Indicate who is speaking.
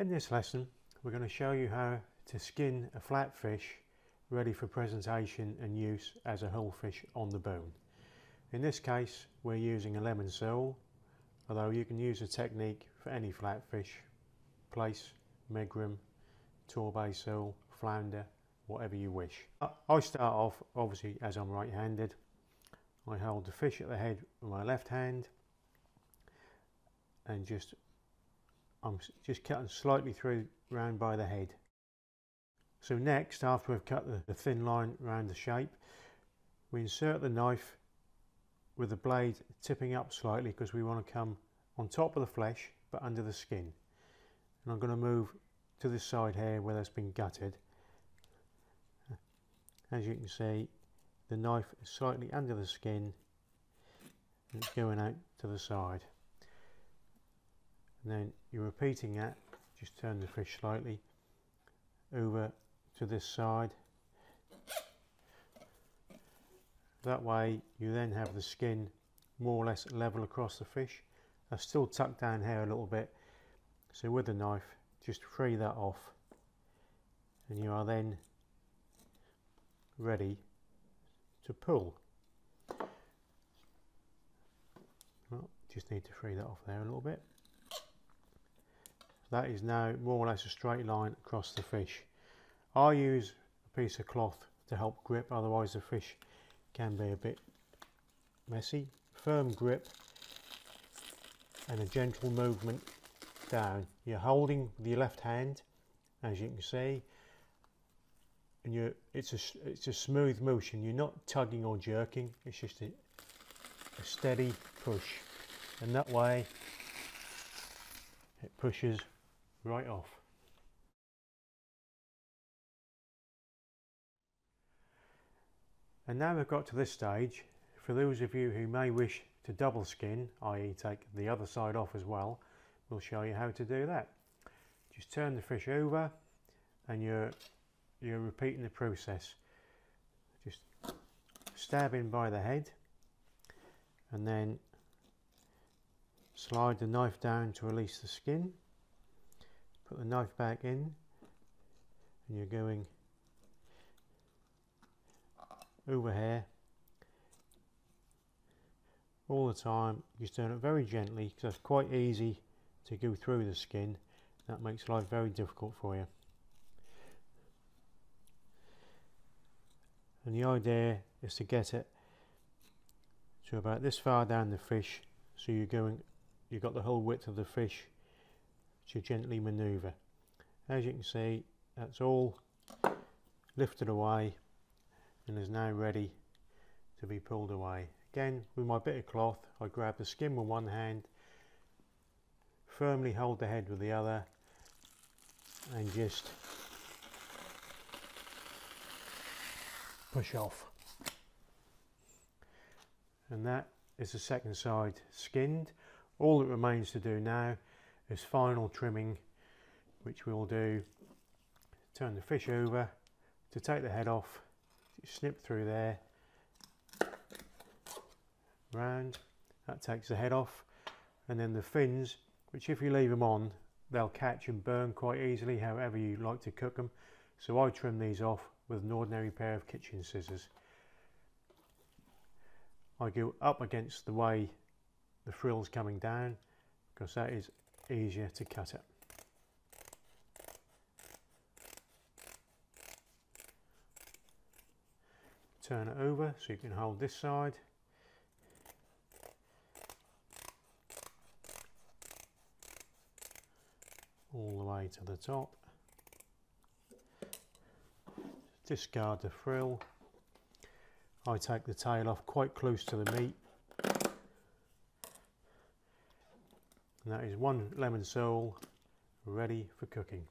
Speaker 1: In this lesson we're going to show you how to skin a flat fish ready for presentation and use as a whole fish on the bone. In this case we're using a lemon sole, although you can use a technique for any flat fish, plaice, megrim, torbay sole, flounder, whatever you wish. I start off, obviously as I'm right-handed, I hold the fish at the head with my left hand and I'm just cutting slightly through round by the head. So next, after we've cut the thin line around the shape, we insert the knife with the blade tipping up slightly because we want to come on top of the flesh but under the skin. And I'm going to move to this side here where that's been gutted. As you can see, the knife is slightly under the skin and it's going out to the side. And then you're repeating that, just turn the fish slightly over to this side. That way you then have the skin more or less level across the fish. I've still tucked down here a little bit, so with the knife just free that off and you are then ready to pull. Well, just need to free that off there a little bit. That is now more or less a straight line across the fish. I use a piece of cloth to help grip, otherwise the fish can be a bit messy. Firm grip and a gentle movement down. You're holding with your left hand, as you can see, and it's a smooth motion. You're not tugging or jerking, it's just a steady push, and that way it pushes right off. And now we've got to this stage, for those of you who may wish to double skin, i.e. take the other side off as well, we'll show you how to do that. Just turn the fish over and you're repeating the process. Just stab in by the head and then slide the knife down to release the skin. Put the knife back in and you're going over here all the time. Just turn it very gently because it's quite easy to go through the skin. That makes life very difficult for you. And the idea is to get it to about this far down the fish, so you've got the whole width of the fish to gently manoeuvre. As you can see, that's all lifted away and is now ready to be pulled away. Again, with my bit of cloth, I grab the skin with one hand, firmly hold the head with the other, and just push off. And that is the second side skinned. All that remains to do now is final trimming, which we'll do. Turn the fish over to take the head off, snip through there, round, that takes the head off, and then the fins, which if you leave them on they'll catch and burn quite easily, however you like to cook them. So I trim these off with an ordinary pair of kitchen scissors. I go up against the way the frill's coming down because that is easier to cut it. Turn it over so you can hold this side. All the way to the top. Discard the frill. I take the tail off quite close to the meat. And that is one lemon sole ready for cooking.